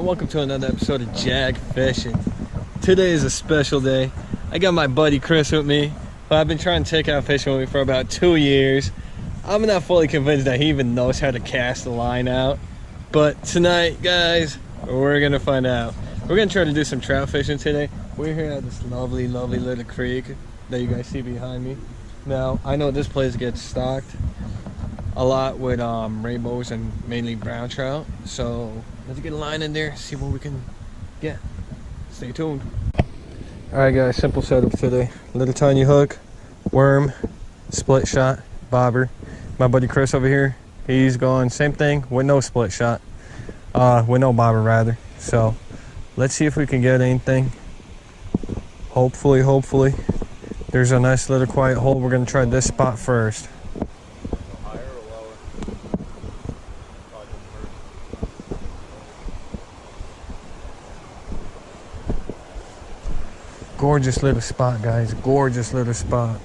welcome to another episode of Jag Fishing. Today is a special day. I got my buddy Chris with me, who I've been trying to take out fishing with me for about 2 years. I'm not fully convinced that he even knows how to cast the line out, but tonight, guys, we're gonna find out. We're gonna try to do some trout fishing today. We're here at this lovely little creek that you guys see behind me. Now, I know this place gets stocked a lot with rainbows and mainly brown trout, so let's get a line in there, see what we can get. Stay tuned. Alright guys, simple setup today. Little tiny hook, worm, split shot, bobber. My buddy Chris over here, he's going same thing with no split shot, with no bobber rather. So let's see if we can get anything. Hopefully there's a nice little quiet hole. We're gonna try this spot first. Gorgeous little spot, guys. Gorgeous little spot.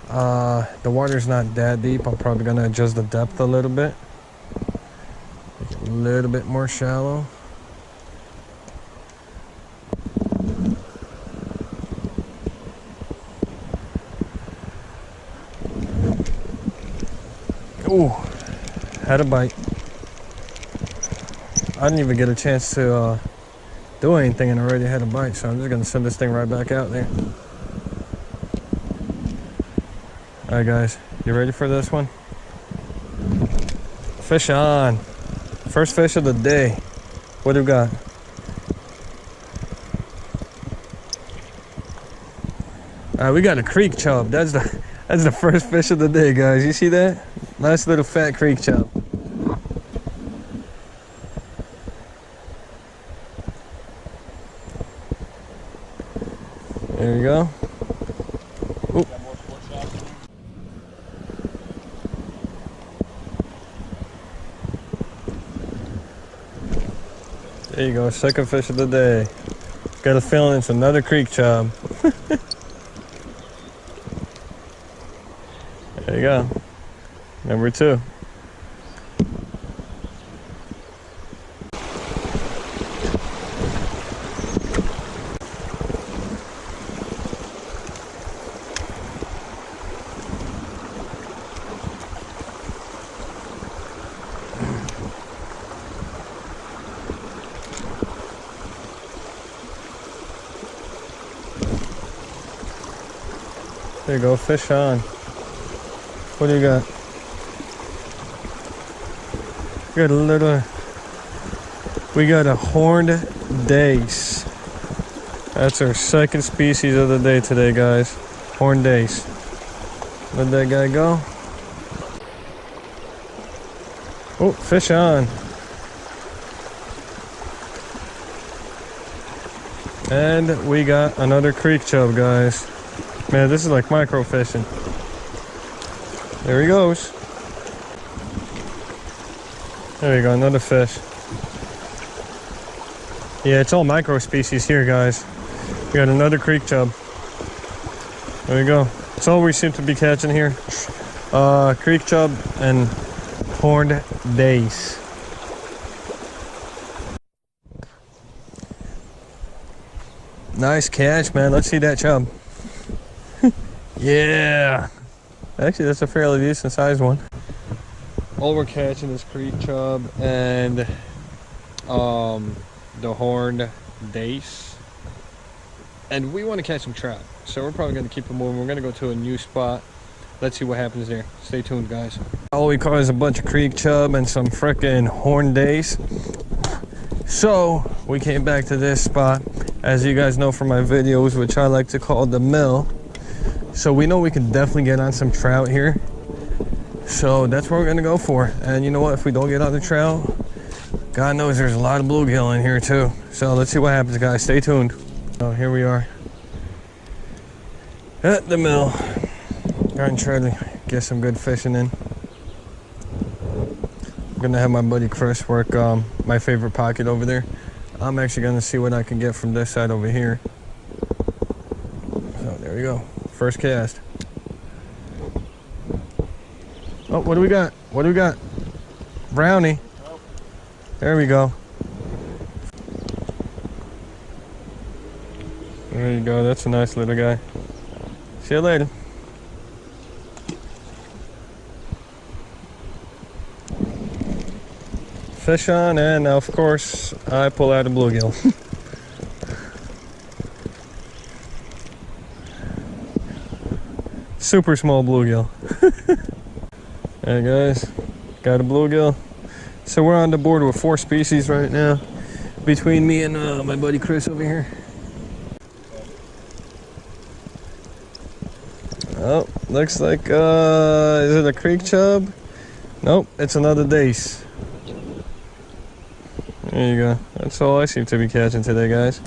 The water's not that deep. I'm probably gonna adjust the depth a little bit. Make it a little bit more shallow. Ooh, had a bite. I didn't even get a chance to do anything and already had a bite, so I'm just gonna send this thing right back out there. All right guys, you ready for this one? Fish on. First fish of the day. What do we got? We got a creek chub. That's the first fish of the day, guys. You see that? Nice little fat creek chub. There you go. Ooh. There you go, second fish of the day. Got a feeling it's another creek chub. There you go. Number 2. There you go, fish on. What do you got? We got a horned dace. That's our second species of the day today, guys. Horned dace. Let that guy go. Oh, fish on. And we got another creek chub, guys. Man, this is like micro fishing. There he goes. There you go, another fish. Yeah, it's all micro species here, guys. We got another creek chub. There you go. That's all we seem to be catching here. Creek chub and horned dace. Nice catch, man. Let's see that chub. Yeah. Actually, that's a fairly decent sized one. All we're catching is creek chub and the horned dace. And we want to catch some trout. So we're probably going to keep it moving. We're going to go to a new spot. Let's see what happens there. Stay tuned, guys. All we caught is a bunch of creek chub and some frickin' horned dace. So we came back to this spot, as you guys know from my videos, which I like to call the mill. So we know we can definitely get on some trout here. So that's what we're gonna go for. And you know what, if we don't get on the trout, God knows there's a lot of bluegill in here too. So let's see what happens, guys. Stay tuned. Oh, here we are at the mill. Gonna try to get some good fishing in. I'm gonna have my buddy Chris work my favorite pocket over there. I'm actually gonna see what I can get from this side over here. So there we go. First cast. Oh, what do we got? What do we got? Brownie. There we go. you go. That's a nice little guy. See you later. Fish on, and now of course I pull out a bluegill. Super small bluegill. Hey guys, got a bluegill. So we're on the board with 4 species right now, between me and my buddy Chris over here. Oh, looks like is it a creek chub? Nope, it's another dace. There you go. That's all I seem to be catching today, guys.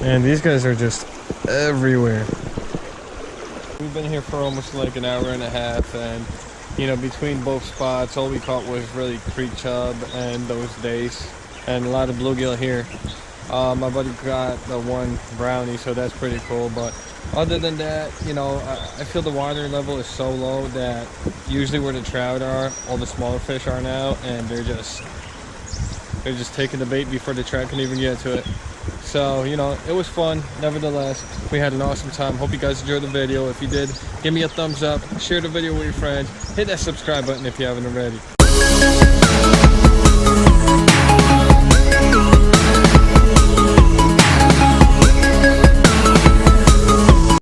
And these guys are just everywhere. We've been here for almost like an hour and a half, and you know, between both spots, all we caught was really creek chub and those dace, and a lot of bluegill here. My buddy got the one brownie, so that's pretty cool. But other than that, you know, I feel the water level is so low that usually where the trout are, all the smaller fish are now, and they're just taking the bait before the trout can even get to it. So, you know, it was fun. Nevertheless, we had an awesome time. Hope you guys enjoyed the video. If you did, give me a thumbs up, share the video with your friends, hit that subscribe button if you haven't already.